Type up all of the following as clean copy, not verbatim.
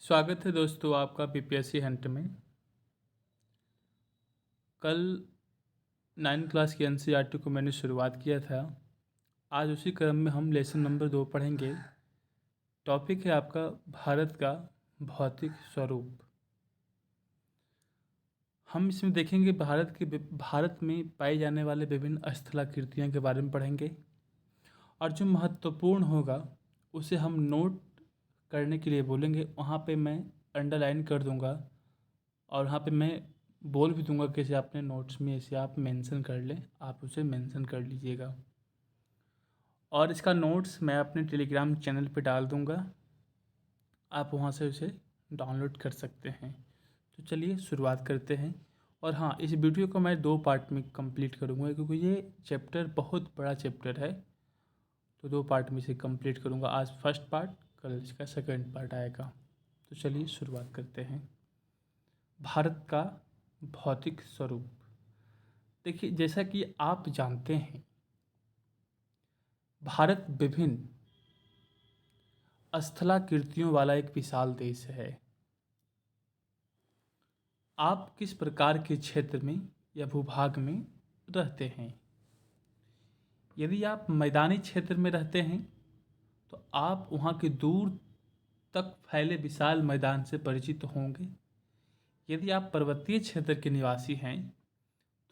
स्वागत है दोस्तों आपका पीपीएससी हंट में। कल 9 क्लास की एनसीईआरटी को मैंने शुरुआत किया था। आज उसी क्रम में हम लेसन नंबर 2 पढ़ेंगे। टॉपिक है आपका भारत का भौतिक स्वरूप। हम इसमें देखेंगे भारत में पाई जाने वाले विभिन्न स्थलाकृतियों के बारे में पढ़ेंगे और जो महत्वपूर्ण होगा उसे हम नोट करने के लिए बोलेंगे। वहाँ पे मैं अंडरलाइन कर दूँगा और वहाँ पे मैं बोल भी दूंगा कि इसे अपने नोट्स में इसे आप मेंशन कर लें, आप उसे मेंशन कर लीजिएगा। और इसका नोट्स मैं अपने टेलीग्राम चैनल पे डाल दूंगा, आप वहाँ से उसे डाउनलोड कर सकते हैं। तो चलिए शुरुआत करते हैं। और हाँ, इस वीडियो को मैं 2 पार्ट में कंप्लीट करूँगा क्योंकि ये चैप्टर बहुत बड़ा चैप्टर है। तो 2 पार्ट में इसे कंप्लीट करूँगा। आज फर्स्ट पार्ट, कल इसका सेकंड पार्ट आएगा। तो चलिए शुरुआत करते हैं। भारत का भौतिक स्वरूप। देखिए, जैसा कि आप जानते हैं, भारत विभिन्न स्थलाकृतियों वाला एक विशाल देश है। आप किस प्रकार के क्षेत्र में या भूभाग में रहते हैं? यदि आप मैदानी क्षेत्र में रहते हैं तो आप वहाँ के दूर तक फैले विशाल मैदान से परिचित होंगे। यदि आप पर्वतीय क्षेत्र के निवासी हैं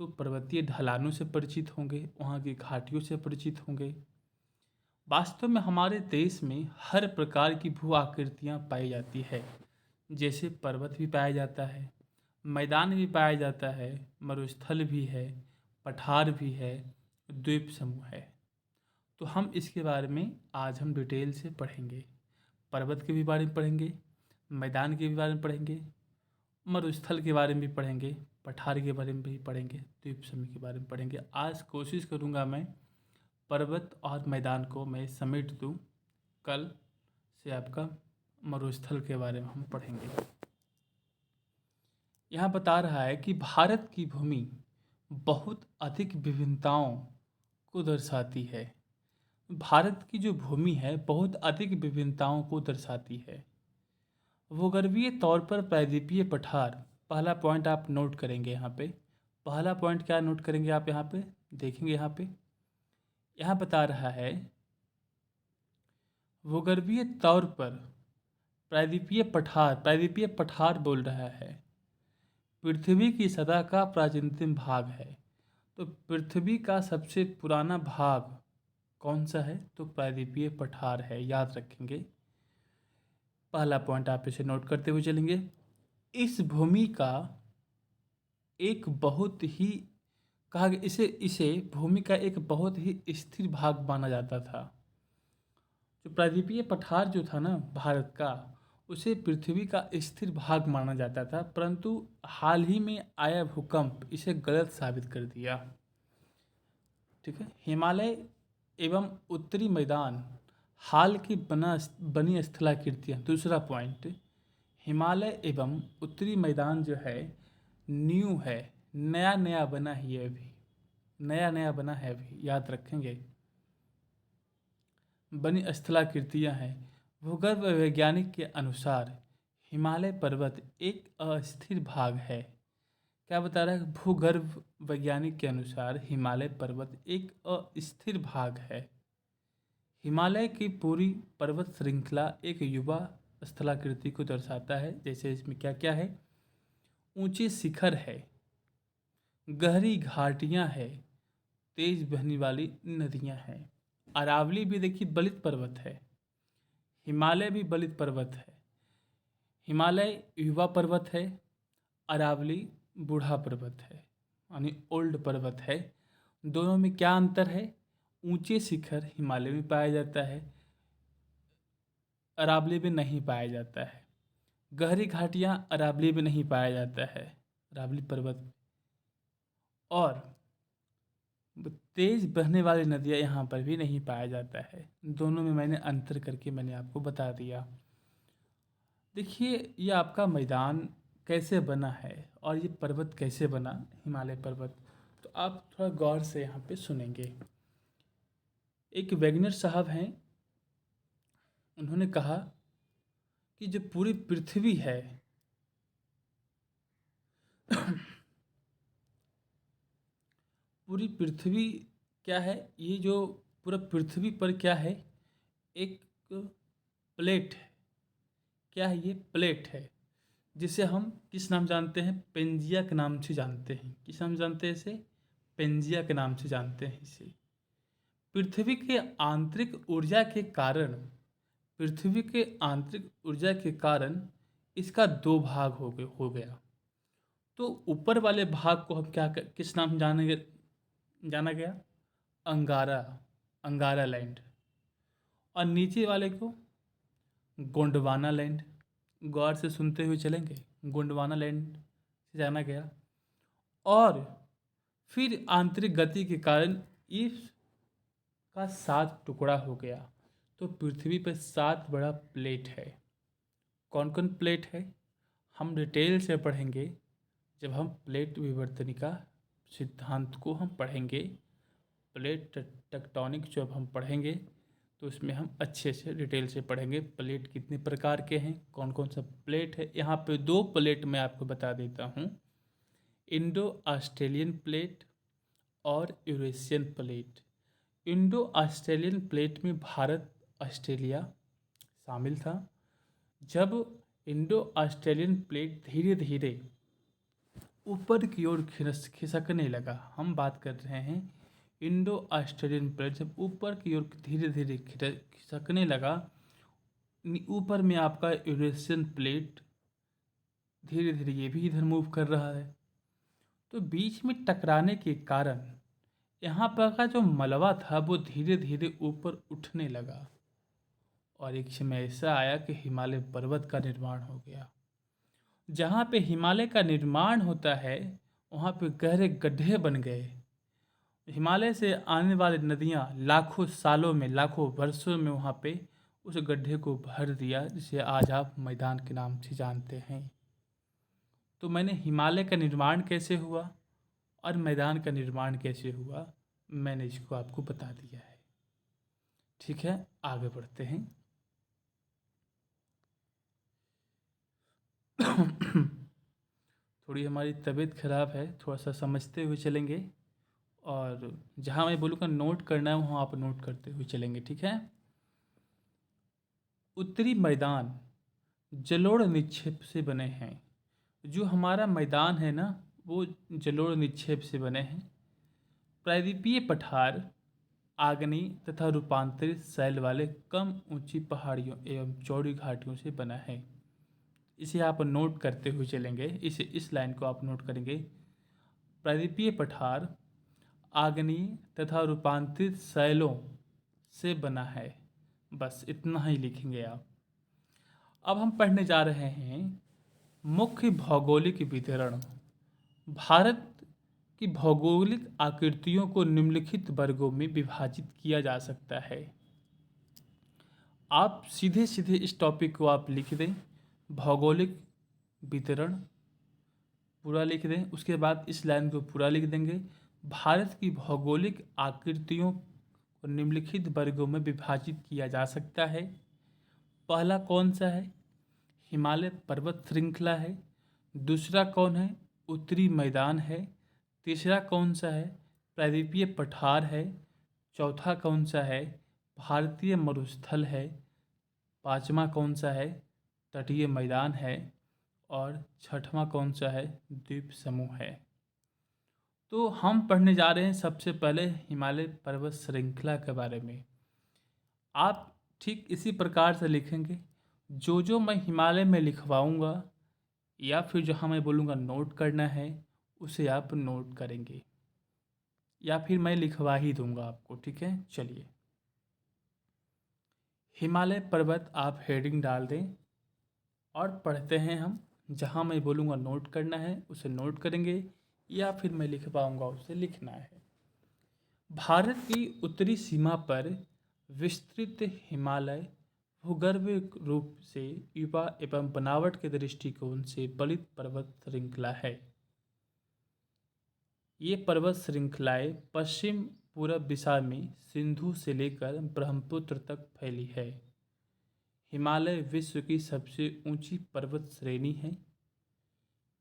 तो पर्वतीय ढलानों से परिचित होंगे, वहाँ की घाटियों से परिचित होंगे। वास्तव में हमारे देश में हर प्रकार की भू आकृतियाँ पाई जाती है। जैसे पर्वत भी पाया जाता है, मैदान भी पाया जाता है, मरुस्थल भी है, पठार भी है, द्वीप समूह है। तो हम इसके बारे में आज हम डिटेल से पढ़ेंगे। पर्वत के भी बारे में पढ़ेंगे, मैदान के भी बारे में पढ़ेंगे, मरुस्थल के बारे में भी पढ़ेंगे, पठार के बारे में भी पढ़ेंगे, द्वीप समूह के बारे में पढ़ेंगे। आज कोशिश करूँगा मैं पर्वत और मैदान को मैं समेट दूँ। कल से आपका मरुस्थल के बारे में हम पढ़ेंगे। यहाँ बता रहा है कि भारत की भूमि बहुत अधिक विभिन्नताओं को दर्शाती है। भारत की जो भूमि है बहुत अधिक विभिन्नताओं को दर्शाती है। भूगर्भीय तौर पर प्रायद्वीपीय पठार, पहला पॉइंट आप नोट करेंगे। यहाँ पे पहला पॉइंट क्या नोट करेंगे आप? यहाँ पे देखेंगे, यहाँ बता रहा है भूगर्भीय तौर पर प्रायद्वीपीय पठार बोल रहा है पृथ्वी की सतह का प्राचीनतम भाग है। तो पृथ्वी का सबसे पुराना भाग कौन सा है? तो प्रायद्वीपीय पठार है, याद रखेंगे। पहला पॉइंट आप इसे नोट करते हुए चलेंगे। इस भूमि का एक बहुत ही कहा गया, इसे भूमि का एक बहुत ही स्थिर भाग माना जाता था। जो प्रायद्वीपीय पठार जो था ना भारत का, उसे पृथ्वी का स्थिर भाग माना जाता था, परंतु हाल ही में आया भूकंप इसे गलत साबित कर दिया। ठीक है। हिमालय एवं उत्तरी मैदान हाल की बनी स्थलाकृतियाँ। दूसरा पॉइंट, हिमालय एवं उत्तरी मैदान जो है न्यू है, नया नया बना ही है अभी, नया नया बना है अभी, याद रखेंगे। बनी स्थलाकृतियाँ हैं। भूगर्भ वैज्ञानिक के अनुसार हिमालय पर्वत एक अस्थिर भाग है। क्या बता रहा है? भूगर्भ वैज्ञानिक के अनुसार हिमालय पर्वत एक अस्थिर भाग है। हिमालय की पूरी पर्वत श्रृंखला एक युवा स्थलाकृति को दर्शाता है। जैसे इसमें क्या क्या है? ऊंचे शिखर है, गहरी घाटियां हैं, तेज बहने वाली नदियां हैं। अरावली भी देखिए बलित पर्वत है, हिमालय भी बलित पर्वत है। हिमालय युवा पर्वत है, अरावली बूढ़ा पर्वत है, यानी ओल्ड पर्वत है। दोनों में क्या अंतर है? ऊंचे शिखर हिमालय में पाया जाता है, अरावली में नहीं पाया जाता है। गहरी घाटियाँ अरावली में नहीं पाया जाता है, अरावली पर्वत में। और तेज बहने वाली नदियाँ यहाँ पर भी नहीं पाया जाता है। दोनों में मैंने अंतर करके मैंने आपको बता दिया। देखिए, ये आपका मैदान कैसे बना है और ये पर्वत कैसे बना, हिमालय पर्वत। तो आप थोड़ा गौर से यहाँ पे सुनेंगे। एक वैगनर साहब हैं, उन्होंने कहा कि जो पूरी पृथ्वी है पूरी पृथ्वी क्या है, ये जो पूरा पृथ्वी पर क्या है, एक प्लेट है। क्या है ये? प्लेट है, जिसे हम किस नाम जानते हैं? पेंजिया के नाम से जानते हैं। किस नाम जानते हैं इसे? पेंजिया के नाम से जानते हैं इसे। पृथ्वी के आंतरिक ऊर्जा के कारण पृथ्वी के आंतरिक ऊर्जा के कारण इसका दो भाग हो गया। तो ऊपर वाले भाग को हम किस नाम जानेंगे? जाना गया अंगारा, अंगारा लैंड। और नीचे वाले को गोंडवाना लैंड। गौर से सुनते हुए चलेंगे। गोंडवाना लैंड से जाना गया। और फिर आंतरिक गति के कारण इसका 7 टुकड़ा हो गया। तो पृथ्वी पर 7 बड़ा प्लेट है। कौन कौन प्लेट है हम डिटेल से पढ़ेंगे जब हम प्लेट विवर्तनिका सिद्धांत को हम पढ़ेंगे। प्लेट टेक्टोनिक जब हम पढ़ेंगे तो उसमें हम अच्छे से डिटेल से पढ़ेंगे। प्लेट कितने प्रकार के हैं, कौन कौन सा प्लेट है। यहाँ पे 2 प्लेट मैं आपको बता देता हूँ, इंडो ऑस्ट्रेलियन प्लेट और Eurasian plate. Indo Australian plate में भारत, ऑस्ट्रेलिया शामिल था। जब इंडो ऑस्ट्रेलियन प्लेट धीरे धीरे ऊपर की ओर खिसकने लगा, हम बात कर रहे हैं इंडो ऑस्ट्रेलियन प्लेट जब ऊपर की ओर धीरे धीरे खिसकने लगा, ऊपर में आपका यूरेशियन प्लेट धीरे धीरे ये भी इधर मूव कर रहा है। तो बीच में टकराने के कारण यहाँ पर का जो मलबा था वो धीरे धीरे ऊपर उठने लगा और एक समय ऐसा आया कि हिमालय पर्वत का निर्माण हो गया। जहाँ पे हिमालय का निर्माण होता है वहाँ पे गहरे गड्ढे बन गए। हिमालय से आने वाली नदियाँ लाखों सालों में, लाखों वर्षों में वहाँ पे उस गड्ढे को भर दिया, जिसे आज आप मैदान के नाम से जानते हैं। तो मैंने हिमालय का निर्माण कैसे हुआ और मैदान का निर्माण कैसे हुआ, मैंने इसको आपको बता दिया है। ठीक है, आगे बढ़ते हैं। थोड़ी हमारी तबीयत खराब है, थोड़ा सा समझते हुए चलेंगे और जहाँ मैं बोलूँगा नोट करना है वहाँ आप नोट करते हुए चलेंगे। ठीक है। उत्तरी मैदान जलोढ़ निक्षेप से बने हैं। जो हमारा मैदान है ना, वो जलोढ़ निक्षेप से बने हैं। प्रायद्वीपीय पठार आग्नेय तथा रूपांतरित शैल वाले कम ऊंची पहाड़ियों एवं चौड़ी घाटियों से बना है। इसे आप नोट करते हुए चलेंगे, इस लाइन को आप नोट करेंगे। प्रायद्वीपीय पठार आग्नेय तथा रूपांतरित शैलों से बना है। बस इतना ही लिखेंगे आप। अब हम पढ़ने जा रहे हैं मुख्य भौगोलिक वितरण। भारत की भौगोलिक आकृतियों को निम्नलिखित वर्गों में विभाजित किया जा सकता है। आप सीधे सीधे इस टॉपिक को आप लिख दें, भौगोलिक वितरण पूरा लिख दें। उसके बाद इस लाइन को पूरा लिख देंगे। भारत की भौगोलिक आकृतियों को निम्नलिखित वर्गों में विभाजित किया जा सकता है। पहला कौन सा है? हिमालय पर्वत श्रृंखला है। दूसरा कौन है? उत्तरी मैदान है। तीसरा कौन सा है? प्रायद्वीपीय पठार है। चौथा कौन सा है? भारतीय मरुस्थल है। पांचवा कौन सा है? तटीय मैदान है। और छठवां कौन सा है? द्वीप समूह है। तो हम पढ़ने जा रहे हैं सबसे पहले हिमालय पर्वत श्रृंखला के बारे में। आप ठीक इसी प्रकार से लिखेंगे। जो मैं हिमालय में लिखवाऊंगा या फिर जहाँ मैं बोलूँगा नोट करना है, उसे आप नोट करेंगे या फिर मैं लिखवा ही दूंगा आपको। ठीक है, चलिए। हिमालय पर्वत आप हेडिंग डाल दें और पढ़ते हैं हम। जहाँ मैं बोलूँगा नोट करना है उसे नोट करेंगे या फिर मैं लिखवाऊंगा उसे लिखना है। भारत की उत्तरी सीमा पर विस्तृत हिमालय भूगर्भीय रूप से युवा एवं बनावट के दृष्टिकोण से बलित पर्वत श्रृंखला है। ये पर्वत श्रृंखलाएं पश्चिम पूर्व दिशा में सिंधु से लेकर ब्रह्मपुत्र तक फैली है। हिमालय विश्व की सबसे ऊंची पर्वत श्रेणी है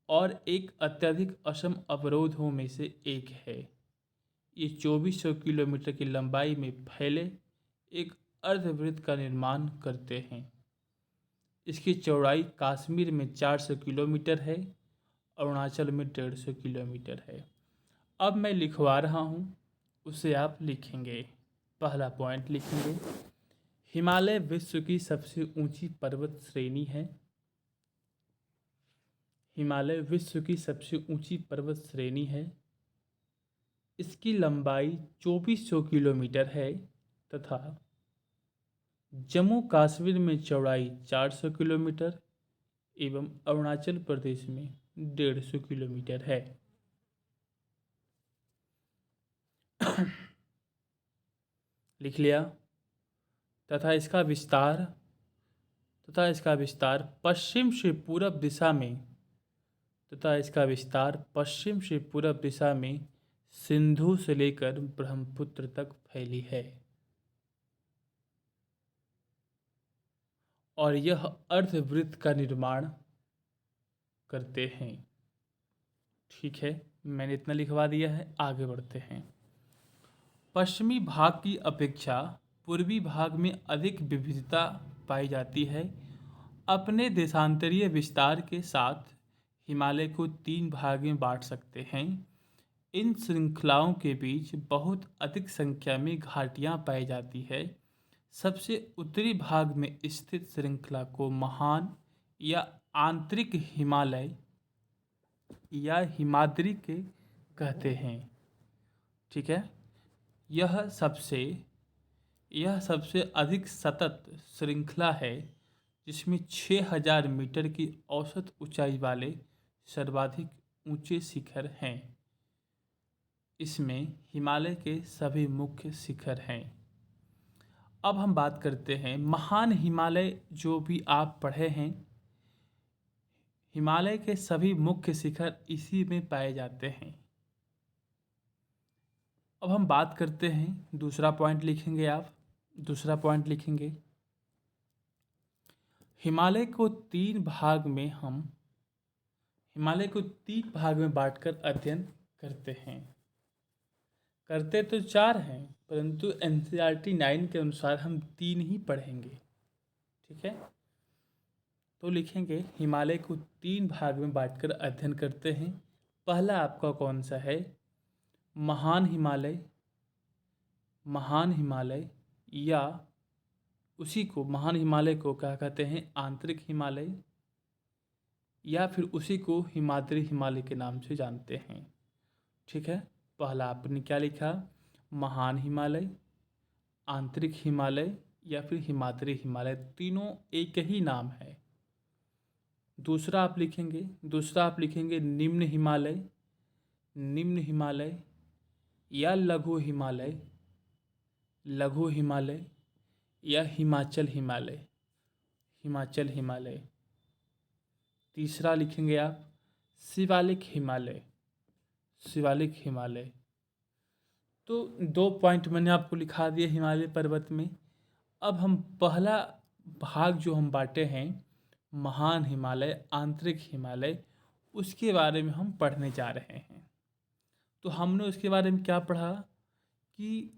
और एक अत्यधिक असम अवरोधों में से एक है। ये 2400 किलोमीटर की लंबाई में फैले एक अर्धवृत्त का निर्माण करते हैं। इसकी चौड़ाई कश्मीर में 400 किलोमीटर है, अरुणाचल में 150 किलोमीटर है। अब मैं लिखवा रहा हूँ, उसे आप लिखेंगे। पहला पॉइंट लिखेंगे, हिमालय विश्व की सबसे ऊंची पर्वत श्रेणी है। हिमालय विश्व की सबसे ऊंची पर्वत श्रेणी है। इसकी लंबाई 2400 किलोमीटर है तथा जम्मू कश्मीर में चौड़ाई 400 किलोमीटर एवं अरुणाचल प्रदेश में 150 किलोमीटर है। लिख लिया। तथा इसका विस्तार पश्चिम से पूरब दिशा में सिंधु से लेकर ब्रह्मपुत्र तक फैली है और यह अर्धवृत्त का निर्माण करते हैं। ठीक है, मैंने इतना लिखवा दिया है, आगे बढ़ते हैं। पश्चिमी भाग की अपेक्षा पूर्वी भाग में अधिक विविधता पाई जाती है। अपने देशांतरीय विस्तार के साथ हिमालय को 3 भाग में बांट सकते हैं। इन श्रृंखलाओं के बीच बहुत अधिक संख्या में घाटियां पाई जाती है। सबसे उत्तरी भाग में स्थित श्रृंखला को महान या आंतरिक हिमालय या हिमाद्री के कहते हैं। ठीक है, यह सबसे अधिक सतत श्रृंखला है जिसमें 6000 मीटर की औसत ऊंचाई वाले सर्वाधिक ऊंचे शिखर हैं। इसमें हिमालय के सभी मुख्य शिखर हैं। अब हम बात करते हैं महान हिमालय। जो भी आप पढ़े हैं, हिमालय के सभी मुख्य शिखर इसी में पाए जाते हैं। अब हम बात करते हैं, दूसरा पॉइंट लिखेंगे आप। दूसरा पॉइंट लिखेंगे, हिमालय को 3 भाग में बांटकर अध्ययन करते हैं। करते तो 4 हैं, परंतु NCERT 9 के अनुसार हम 3 ही पढ़ेंगे। ठीक है, तो लिखेंगे हिमालय को 3 भाग में बांटकर अध्ययन करते हैं। पहला आपका कौन सा है? महान हिमालय या महान हिमालय को क्या कहते हैं? आंतरिक हिमालय, या फिर उसी को हिमाद्री हिमालय के नाम से जानते हैं। ठीक है, पहला आपने क्या लिखा? महान हिमालय, आंतरिक हिमालय या फिर हिमाद्री हिमालय, तीनों एक ही नाम है। दूसरा आप लिखेंगे निम्न हिमालय या लघु हिमालय या हिमाचल हिमालय। तीसरा लिखेंगे आप शिवालिक हिमालय। तो 2 पॉइंट मैंने आपको लिखा दिए हिमालय पर्वत में। अब हम पहला भाग जो हम बांटे हैं, महान हिमालय, आंतरिक हिमालय, उसके बारे में हम पढ़ने जा रहे हैं। तो हमने उसके बारे में क्या पढ़ा कि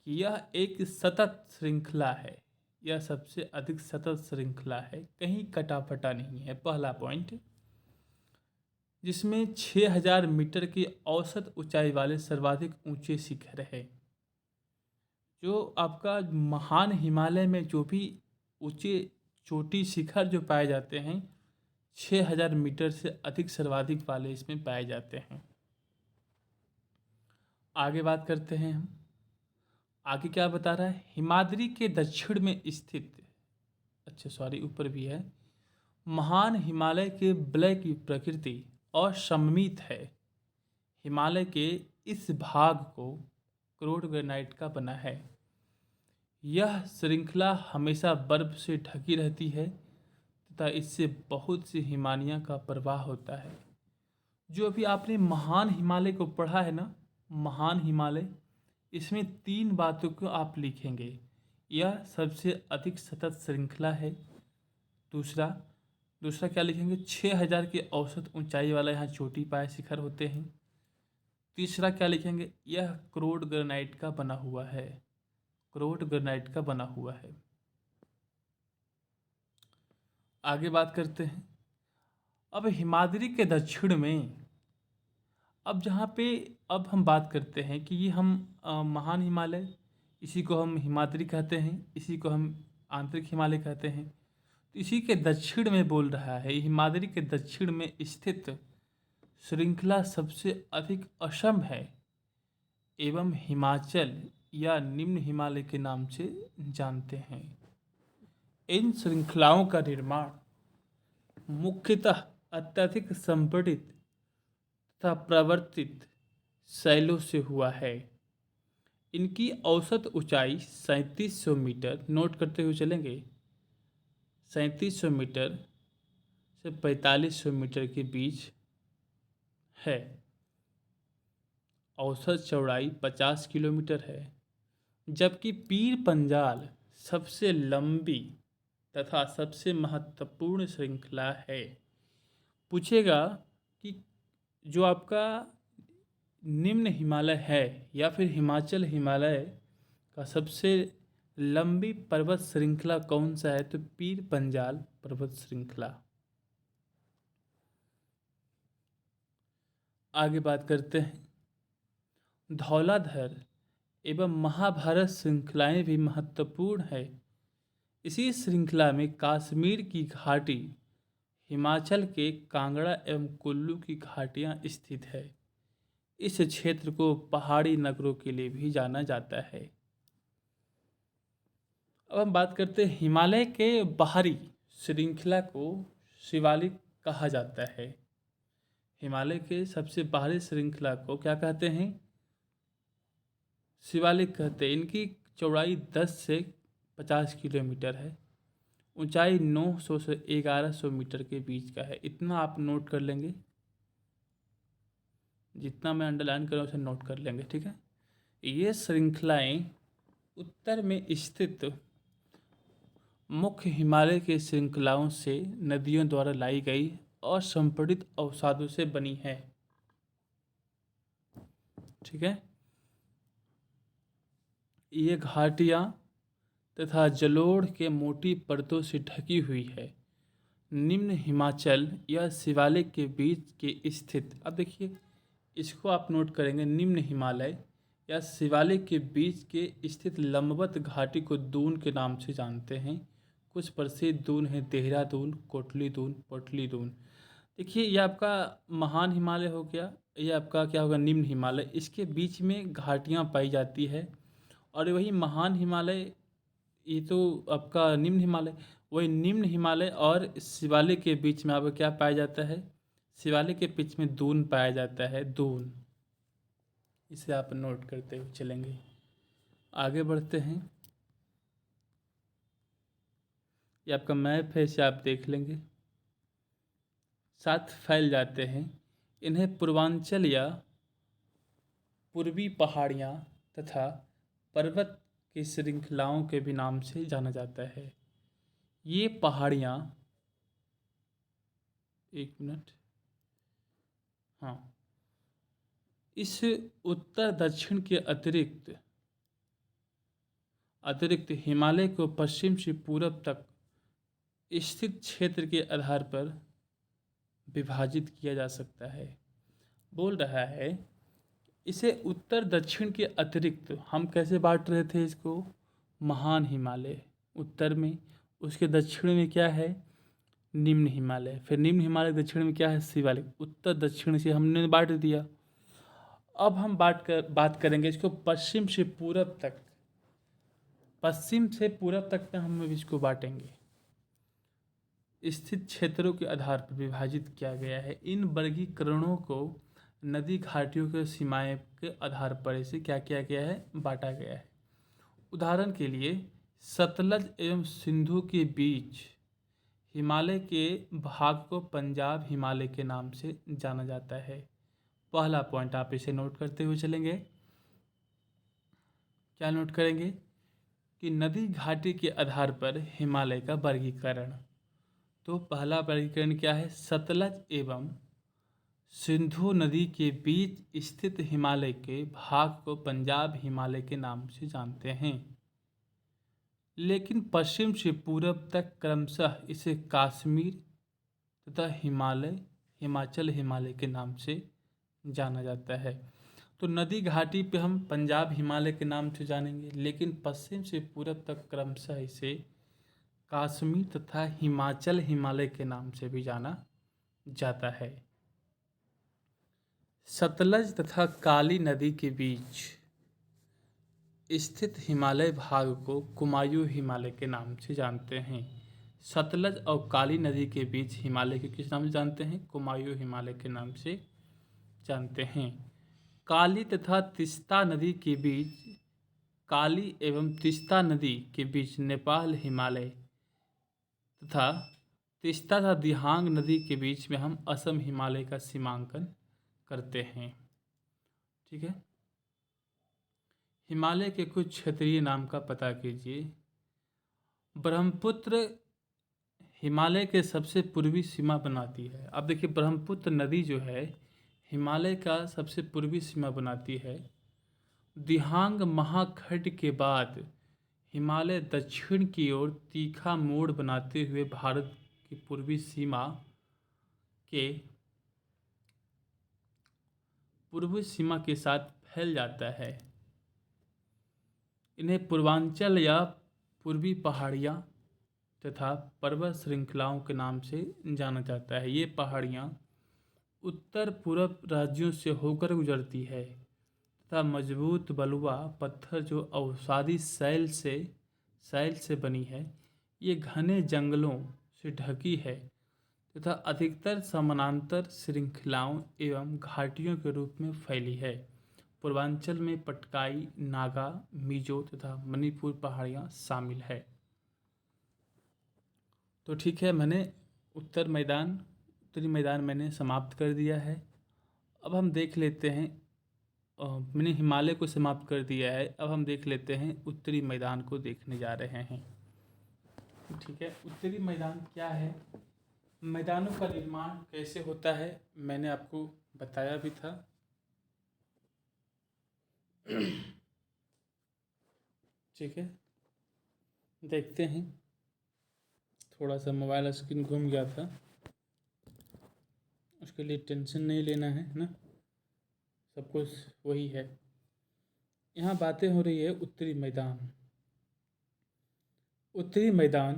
यह एक सतत श्रृंखला है। यह सबसे अधिक सतत श्रृंखला है, कहीं कटाफटा नहीं है। पहला पॉइंट, जिसमें 6000 मीटर की औसत ऊंचाई वाले सर्वाधिक ऊंचे शिखर है। जो आपका महान हिमालय में जो भी ऊंचे चोटी शिखर जो पाए जाते हैं, 6000 मीटर से अधिक सर्वाधिक वाले इसमें पाए जाते हैं। आगे बात करते हैं हम। आगे क्या बता रहा है? हिमाद्री के दक्षिण में स्थित, ऊपर भी है, महान हिमालय के विलय की प्रकृति असममित है। हिमालय के इस भाग को क्रोड ग्रेनाइट का बना है। यह श्रृंखला हमेशा बर्फ से ढकी रहती है तथा इससे बहुत सी हिमानियों का प्रवाह होता है। जो अभी आपने महान हिमालय को पढ़ा है ना, महान हिमालय, इसमें 3 बातों को आप लिखेंगे। यह सबसे अधिक सतत श्रृंखला है। दूसरा दूसरा क्या लिखेंगे, 6000 की औसत ऊंचाई वाला यहाँ चोटी पाए शिखर होते हैं। तीसरा क्या लिखेंगे, यह क्रोड ग्रेनाइट का बना हुआ है, क्रोड ग्रेनाइट का बना हुआ है। आगे बात करते हैं। अब हिमाद्री के दक्षिण में, अब जहाँ पे अब हम बात करते हैं कि ये हम महान हिमालय, इसी को हम हिमाद्री कहते हैं, इसी को हम आंतरिक हिमालय कहते हैं। तो इसी के दक्षिण में बोल रहा है, हिमाद्री के दक्षिण में स्थित श्रृंखला सबसे अधिक असम है एवं हिमाचल या निम्न हिमालय के नाम से जानते हैं। इन श्रृंखलाओं का निर्माण मुख्यतः अत्यधिक संपीड़ित तथा प्रवर्तित शैलों से हुआ है। इनकी औसत ऊंचाई 3700 मीटर, नोट करते हुए चलेंगे, 3700 मीटर से 4500 मीटर के बीच है। औसत चौड़ाई 50 किलोमीटर है। जबकि पीर पंजाल सबसे लंबी तथा सबसे महत्वपूर्ण श्रृंखला है। पूछेगा कि जो आपका निम्न हिमालय है या फिर हिमाचल हिमालय का सबसे लंबी पर्वत श्रृंखला कौन सा है, तो पीर पंजाल पर्वत श्रृंखला। आगे बात करते हैं। धौलाधर एवं महाभारत श्रृंखलाएं भी महत्वपूर्ण है। इसी श्रृंखला में कश्मीर की घाटी, हिमाचल के कांगड़ा एवं कुल्लू की घाटियां स्थित है। इस क्षेत्र को पहाड़ी नगरों के लिए भी जाना जाता है। अब हम बात करते हैं, हिमालय के बाहरी श्रृंखला को शिवालिक कहा जाता है। हिमालय के सबसे बाहरी श्रृंखला को क्या कहते हैं, शिवालिक कहते हैं। इनकी चौड़ाई 10 से 50 किलोमीटर है। ऊंचाई 900 से 1100 मीटर के बीच का है। इतना आप नोट कर लेंगे, जितना मैं अंडरलाइन कर रहा हूँ उसे नोट कर लेंगे, ठीक है। ये श्रृंखलाएं उत्तर में स्थित मुख्य हिमालय के श्रृंखलाओं से नदियों द्वारा लाई गई असंपीड़ित अवसादों से बनी है, ठीक है। ये घाटियाँ तथा जलोढ़ के मोटी परतों से ढकी हुई है। निम्न हिमाचल या शिवालिक के बीच के स्थित, अब देखिए इसको आप नोट करेंगे, निम्न हिमालय या शिवालिक के बीच के स्थित लंबवत घाटी को दून के नाम से जानते हैं। कुछ प्रसिद्ध दून हैं, देहरादून, कोटली दून, पोटली दून। देखिए ये आपका महान हिमालय हो गया, ये आपका क्या होगा, निम्न हिमालय। इसके बीच में घाटियाँ पाई जाती है। और वही महान हिमालय, ये तो आपका निम्न हिमालय, वही निम्न हिमालय और शिवालिक के बीच में आपका क्या पाया जाता है, शिवालिक के बीच में दून पाया जाता है, दून। इसे आप नोट करते हुए चलेंगे। आगे बढ़ते हैं। ये आपका मैप है, इसे आप देख लेंगे। साथ फैल जाते हैं। इन्हें पूर्वांचल या पूर्वी पहाड़ियाँ तथा पर्वत की श्रृंखलाओं के भी नाम से जाना जाता है। ये पहाड़ियाँ, एक मिनट, हाँ, इस उत्तर दक्षिण के अतिरिक्त हिमालय को पश्चिम से पूरब तक स्थित क्षेत्र के आधार पर विभाजित किया जा सकता है। बोल रहा है इसे उत्तर दक्षिण के अतिरिक्त हम कैसे बांट रहे थे इसको, महान हिमालय उत्तर में, उसके दक्षिण में क्या है, निम्न हिमालय, फिर निम्न हिमालय दक्षिण में क्या है, शिवालिक। उत्तर दक्षिण से हमने बांट दिया। अब हम बात करेंगे इसको पश्चिम से पूरब तक, पश्चिम से पूरब तक में हम इसको बांटेंगे। स्थित क्षेत्रों के आधार पर विभाजित किया गया है। इन वर्गीकरणों को नदी घाटियों के सीमाएं के आधार पर इसे क्या किया गया है, बांटा गया है। उदाहरण के लिए सतलज एवं सिंधु के बीच हिमालय के भाग को पंजाब हिमालय के नाम से जाना जाता है। पहला पॉइंट आप इसे नोट करते हुए चलेंगे। क्या नोट करेंगे कि नदी घाटी के आधार पर हिमालय का वर्गीकरण। तो पहला वर्गीकरण क्या है? सतलज एवं सिंधु नदी के बीच स्थित हिमालय के भाग को पंजाब हिमालय के नाम से जानते हैं, लेकिन पश्चिम से पूरब तक क्रमशः इसे कश्मीर तथा हिमाचल हिमालय के नाम से जाना जाता है। तो नदी घाटी पे हम पंजाब हिमालय के नाम से जानेंगे, लेकिन पश्चिम से पूरब तक क्रमशः इसे कश्मीर तथा हिमाचल हिमालय के नाम से भी जाना जाता है। सतलज तथा काली नदी के बीच स्थित हिमालय भाग को कुमायूं हिमालय के नाम से जानते हैं। सतलज और काली नदी के बीच हिमालय के किस नाम से जानते हैं? कुमायूं हिमालय के नाम से जानते हैं। काली तथा तीस्ता नदी के बीच काली एवं तीस्ता नदी के बीच नेपाल हिमालय तथा तीस्ता तथा दिहांग नदी के बीच में हम असम हिमालय का सीमांकन करते हैं। ठीक है। हिमालय के कुछ क्षेत्रीय नाम का पता कीजिए। ब्रह्मपुत्र हिमालय के सबसे पूर्वी सीमा बनाती है। अब देखिए, ब्रह्मपुत्र नदी जो है हिमालय का सबसे पूर्वी सीमा बनाती है। दिहांग महाखंड के बाद हिमालय दक्षिण की ओर तीखा मोड़ बनाते हुए भारत की पूर्वी सीमा के साथ फैल जाता है। इन्हें पूर्वांचल या पूर्वी पहाड़ियाँ तथा पर्वत श्रृंखलाओं के नाम से जाना जाता है। ये पहाड़ियाँ उत्तर पूर्व राज्यों से होकर गुजरती है तथा मजबूत बलुआ पत्थर जो अवसादी शैल से बनी है, ये घने जंगलों से ढकी है तथा अधिकतर समानांतर श्रृंखलाओं एवं घाटियों के रूप में फैली है। पूर्वांचल में पटकाई, नागा, मिजो तथा मणिपुर पहाड़ियाँ शामिल है। तो ठीक है, मैंने उत्तरी मैदान मैंने समाप्त कर दिया है। अब हम देख लेते हैं, मैंने हिमालय को समाप्त कर दिया है। अब हम देख लेते हैं उत्तरी मैदान को देखने जा रहे हैं। ठीक है, उत्तरी मैदान क्या है, मैदानों का निर्माण कैसे होता है, मैंने आपको बताया भी था। ठीक है, देखते हैं। थोड़ा सा मोबाइल स्क्रीन घूम गया था, उसके लिए टेंशन नहीं लेना है ना, सब कुछ वही है। यहाँ बातें हो रही है उत्तरी मैदान। उत्तरी मैदान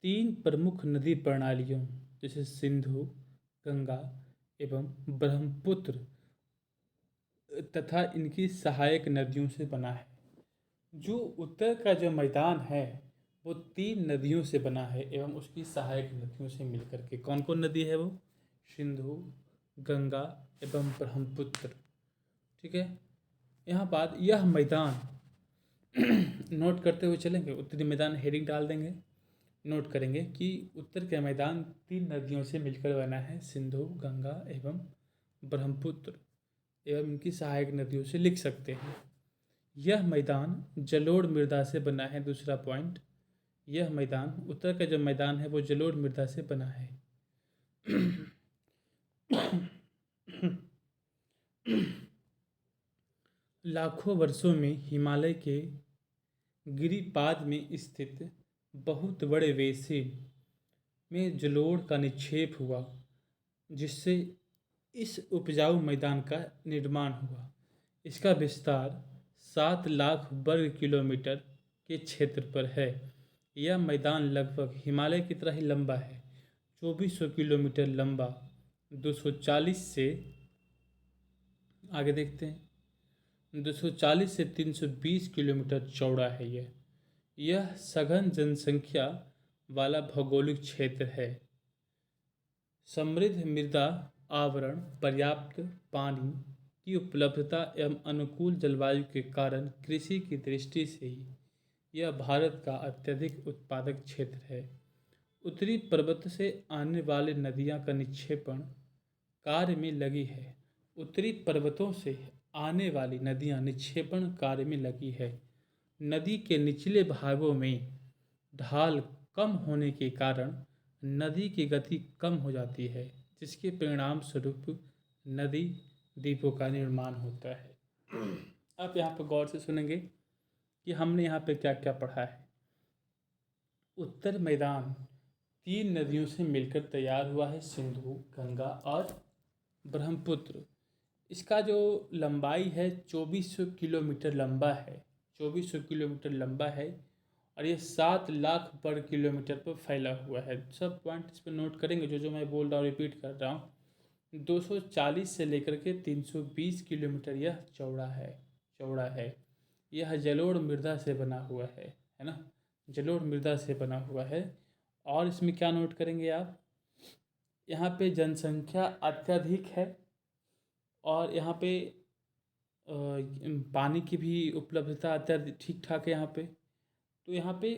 3 प्रमुख नदी प्रणालियों जैसे सिंधु, गंगा एवं ब्रह्मपुत्र तथा इनकी सहायक नदियों से बना है। जो उत्तर का जो मैदान है वो 3 नदियों से बना है एवं उसकी सहायक नदियों से मिलकर के। कौन कौन नदी है वो? सिंधु, गंगा एवं ब्रह्मपुत्र। ठीक है, यहाँ बात, यह मैदान नोट करते हुए चलेंगे। उत्तरी मैदान हेडिंग डाल देंगे, नोट करेंगे कि उत्तर का मैदान 3 नदियों से मिलकर बना है, सिंधु, गंगा एवं ब्रह्मपुत्र एवं इनकी सहायक नदियों से लिख सकते हैं। यह मैदान जलोढ़ मृदा से बना है। दूसरा पॉइंट, यह मैदान, उत्तर का जो मैदान है वो जलोढ़ मृदा से बना है। लाखों वर्षों में हिमालय के गिरिपाद में स्थित बहुत बड़े बेसिन में जलोढ़ का निक्षेप हुआ, जिससे इस उपजाऊ मैदान का निर्माण हुआ। इसका विस्तार 7 लाख वर्ग किलोमीटर के क्षेत्र पर है। यह मैदान लगभग हिमालय की तरह ही लंबा है, 2400 किलोमीटर लंबा, 240 से, आगे देखते हैं, 240 से 320 किलोमीटर चौड़ा है। यह सघन जनसंख्या वाला भौगोलिक क्षेत्र है। समृद्ध मृदा आवरण, पर्याप्त पानी की उपलब्धता एवं अनुकूल जलवायु के कारण कृषि की दृष्टि से ही यह भारत का अत्यधिक उत्पादक क्षेत्र है। उत्तरी पर्वत से आने वाली नदियां का निक्षेपण कार्य में लगी है। उत्तरी पर्वतों से आने वाली नदियां निक्षेपण कार्य में लगी है। नदी के निचले भागों में ढाल कम होने के कारण नदी की गति कम हो जाती है, जिसके परिणाम स्वरूप नदी द्वीपों का निर्माण होता है। आप यहाँ पर गौर से सुनेंगे कि हमने यहाँ पे क्या क्या पढ़ा है। उत्तर मैदान 3 नदियों से मिलकर तैयार हुआ है, सिंधु, गंगा और ब्रह्मपुत्र। इसका जो लंबाई है 2400 किलोमीटर लंबा है, 2400 किलोमीटर लंबा है, और ये 7 लाख वर्ग किलोमीटर पर फैला हुआ है। सब पॉइंट इस पर नोट करेंगे, जो जो मैं बोल रहा हूँ रिपीट कर रहा हूँ। 240 से लेकर के 320 किलोमीटर यह चौड़ा है। यह जलोढ़ मृदा से बना हुआ है ना, जलोढ़ मृदा से बना हुआ है। और इसमें क्या नोट करेंगे आप, यहाँ पे जनसंख्या अत्यधिक है, और यहाँ पे पानी की भी उपलब्धता अत्यधिक ठीक ठाक है यहाँ पे। तो यहाँ पे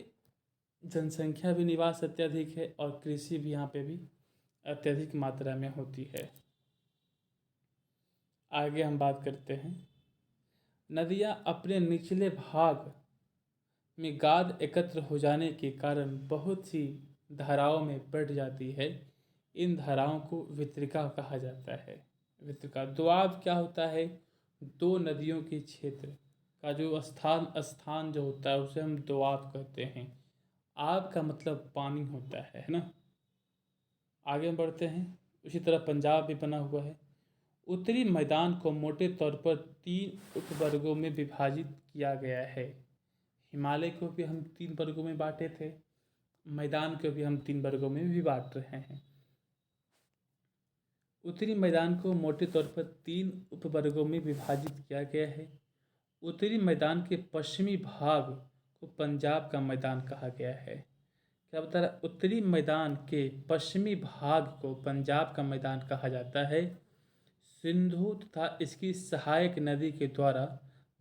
जनसंख्या भी, निवास अत्यधिक है, और कृषि भी यहाँ पे भी अत्यधिक मात्रा में होती है। आगे हम बात करते हैं। नदियाँ अपने निचले भाग में गाद एकत्र हो जाने के कारण बहुत सी धाराओं में बढ़ जाती है। इन धाराओं को वितरिका कहा जाता है। वितरिका दोआब क्या होता है, दो नदियों के क्षेत्र का जो स्थान जो होता है उसे हम दोआब कहते हैं। आब का मतलब पानी होता है ना। आगे हम बढ़ते हैं। उसी तरह पंजाब भी बना हुआ है। उत्तरी मैदान को मोटे तौर पर 3 उपवर्गों में विभाजित किया गया है। हिमालय को भी हम 3 वर्गों में बांटे थे, मैदान को भी हम 3 वर्गों में भी बांट रहे हैं। उत्तरी मैदान को मोटे तौर पर 3 उपवर्गों में विभाजित किया गया है। उत्तरी मैदान के पश्चिमी भाग को पंजाब का मैदान कहा गया है। क्या बता रहा, उत्तरी मैदान के पश्चिमी भाग को पंजाब का मैदान कहा जाता है। सिंधु तथा इसकी सहायक नदी के द्वारा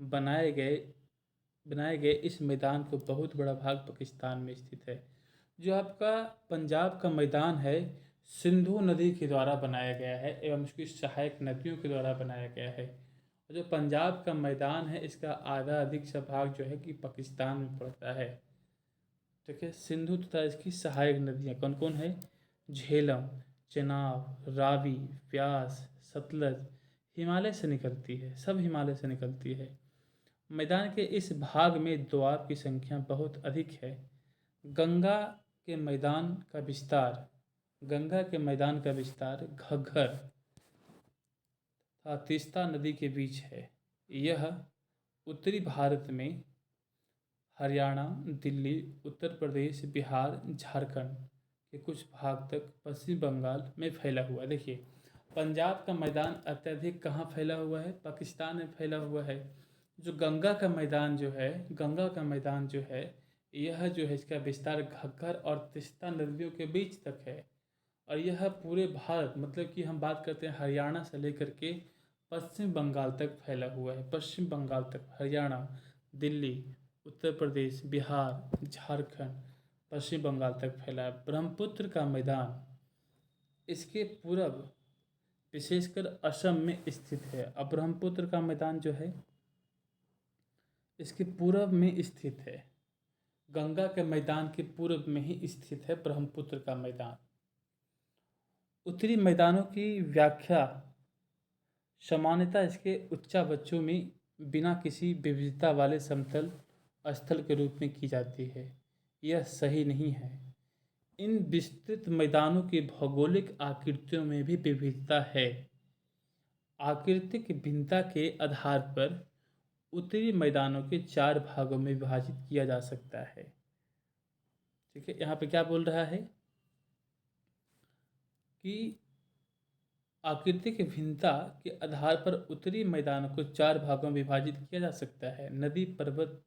बनाए गए इस मैदान को बहुत बड़ा भाग पाकिस्तान में स्थित है। जो आपका पंजाब का मैदान है सिंधु नदी के द्वारा बनाया गया है एवं उसकी सहायक नदियों के द्वारा बनाया गया है। और जो पंजाब का मैदान है इसका आधा अधिक सा भाग जो है कि पाकिस्तान में पड़ता है। ठीक है, सिंधु तथा इसकी सहायक नदियाँ कौन कौन है, झेलम, चेनाब, रावी, व्यास, सतलज हिमालय से निकलती है, सब हिमालय से निकलती है। मैदान के इस भाग में दोआब की संख्या बहुत अधिक है। गंगा के मैदान का विस्तार घग्गर तथा तीस्ता नदी के बीच है। यह उत्तरी भारत में हरियाणा, दिल्ली, उत्तर प्रदेश, बिहार, झारखंड के कुछ भाग तक पश्चिम बंगाल में फैला हुआ है। देखिए, पंजाब का मैदान अत्यधिक कहाँ फैला हुआ है, पाकिस्तान में फैला हुआ है। जो गंगा का मैदान जो है यह जो है इसका विस्तार घग्गर और तीस्ता नदियों के बीच तक है। और यह पूरे भारत, मतलब कि हम बात करते हैं हरियाणा से लेकर के पश्चिम बंगाल तक फैला हुआ है। पश्चिम बंगाल तक, हरियाणा, दिल्ली, उत्तर प्रदेश, बिहार, झारखंड, पश्चिम बंगाल तक फैला है। ब्रह्मपुत्र का मैदान इसके पूर्व विशेषकर असम में स्थित है। अब ब्रह्मपुत्र का मैदान जो है इसके पूर्व में स्थित है। गंगा के मैदान के पूर्व में ही स्थित है ब्रह्मपुत्र का मैदान। उत्तरी मैदानों की व्याख्या सामान्यतः इसके उच्चावचों में बिना किसी विविधता वाले समतल स्थल के रूप में की जाती है। यह सही नहीं है। इन विस्तृत मैदानों की भौगोलिक आकृतियों में भी विविधता है। आकृतिक भिन्नता के आधार पर उत्तरी मैदानों के 4 भागों में विभाजित किया जा सकता है। ठीक है, यहाँ पे क्या बोल रहा है कि आकृतिक भिन्नता के आधार पर उत्तरी मैदानों को 4 भागों में विभाजित किया जा सकता है। नदी पर्वत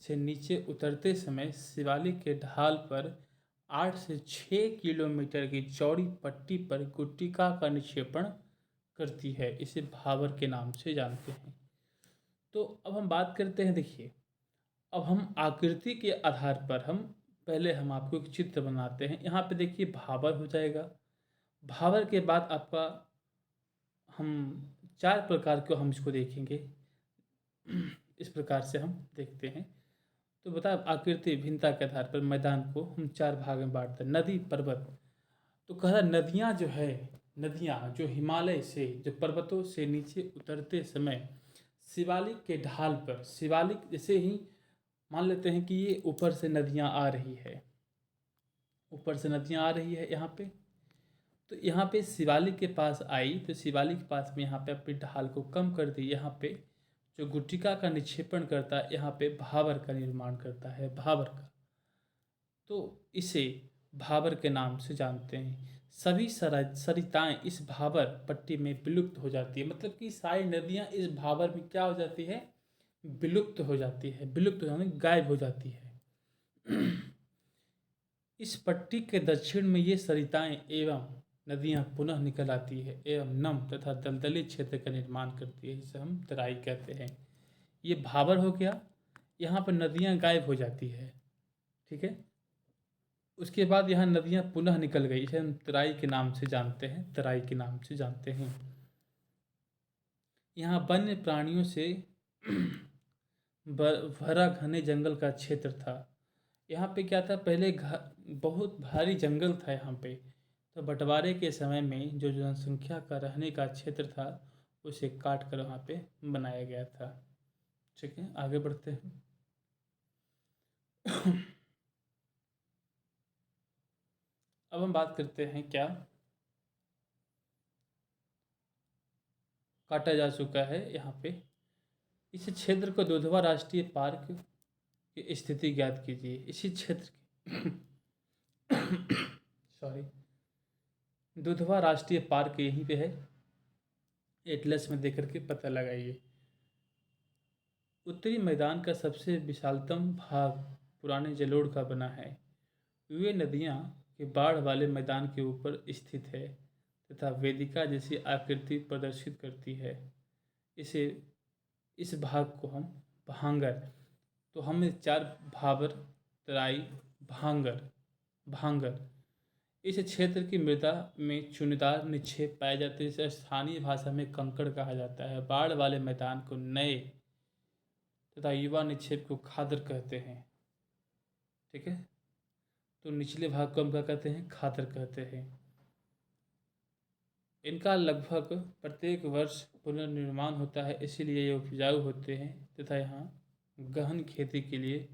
से नीचे उतरते समय शिवालिक के ढाल पर 8 से 6 किलोमीटर की चौड़ी पट्टी पर गुट्टिका का निक्षेपण करती है। इसे भावर के नाम से जानते हैं। तो अब हम बात करते हैं। देखिए, अब हम आकृति के आधार पर हम आपको एक चित्र बनाते हैं। यहाँ पे देखिए भावर हो जाएगा। भावर के बाद आपका हम 4 प्रकार को हम इसको देखेंगे। इस प्रकार से हम देखते हैं। तो बता आकृति भिन्नता के आधार पर मैदान को हम 4 भाग में बांटते हैं। नदी, पर्वत। तो कह रहा नदियाँ जो है, नदियाँ जो हिमालय से, जो पर्वतों से नीचे उतरते समय शिवालिक के ढाल पर, शिवालिक जैसे ही मान लेते हैं कि ये ऊपर से नदियाँ आ रही है, ऊपर से नदियाँ आ रही है यहाँ पे, तो यहाँ पे शिवालिक के पास आई तो शिवालिक के पास में यहाँ पे अपनी ढाल को कम कर दी। यहाँ पे जो गुटिका का निक्षेपण करता है, यहाँ पे भावर का निर्माण करता है, भावर का। तो इसे भावर के नाम से जानते हैं। सभी सरिताएं इस भावर पट्टी में विलुप्त हो जाती है, मतलब कि सारी नदियाँ इस भावर में क्या हो जाती है, विलुप्त हो जाती है, विलुप्त हो जाने गायब हो जाती है। इस पट्टी के दक्षिण में ये सरिताएं एवं नदियां पुनः निकल आती है एवं नम तथा दलदली क्षेत्र का निर्माण करती है, जिसे हम तराई कहते हैं। ये भावर हो गया, यहाँ पर नदियां गायब हो जाती है, ठीक है। उसके बाद यहाँ नदियां पुनः निकल गई, इसे हम तराई के नाम से जानते हैं, तराई के नाम से जानते हैं। यहाँ वन्य प्राणियों से भरा घने जंगल का क्षेत्र था। यहाँ पे क्या था, पहले बहुत भारी जंगल था यहाँ पे, तो बंटवारे के समय में जो जनसंख्या का रहने का क्षेत्र था उसे काट कर वहाँ पे बनाया गया था। ठीक है, आगे बढ़ते हैं। अब हम बात करते हैं क्या काटा जा चुका है यहाँ पे। इस क्षेत्र को दुधवा राष्ट्रीय पार्क की स्थिति ज्ञात कीजिए। इसी क्षेत्र की सॉरी, दुधवा राष्ट्रीय पार्क यहीं पे है, एटलस में देख करके पता लगाइए। उत्तरी मैदान का सबसे विशालतम भाग पुराने जलोढ़ का बना है। वे नदियाँ के बाढ़ वाले मैदान के ऊपर स्थित है तथा वेदिका जैसी आकृति प्रदर्शित करती है। इस भाग को हम भांगर, तो हम 4 भाबर, तराई, भांगर। इस क्षेत्र की मृदा में चुनीदार निक्षेप पाए जाते हैं, जिसे स्थानीय भाषा में कंकड़ कहा जाता है। बाढ़ वाले मैदान को नए तथा युवा निक्षेप को खादर कहते हैं, ठीक है। तो निचले भाग को हम क्या कहते हैं, खादर कहते हैं। इनका लगभग प्रत्येक वर्ष पुनर्निर्माण होता है, इसीलिए ये उपजाऊ होते हैं तथा यहाँ गहन खेती के लिए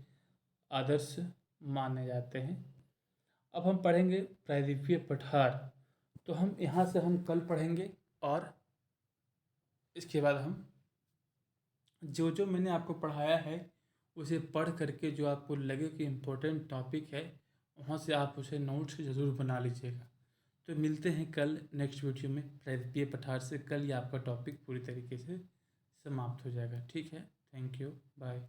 आदर्श माने जाते हैं। अब हम पढ़ेंगे प्रायद्वीपीय पठार। तो हम यहाँ से हम कल पढ़ेंगे, और इसके बाद हम जो मैंने आपको पढ़ाया है उसे पढ़ करके जो आपको लगे कि इम्पोर्टेंट टॉपिक है, वहाँ से आप उसे नोट्स ज़रूर बना लीजिएगा। तो मिलते हैं कल नेक्स्ट वीडियो में प्रायद्वीपीय पठार से। कल ही आपका टॉपिक पूरी तरीके से समाप्त हो जाएगा, ठीक है। Thank you, bye.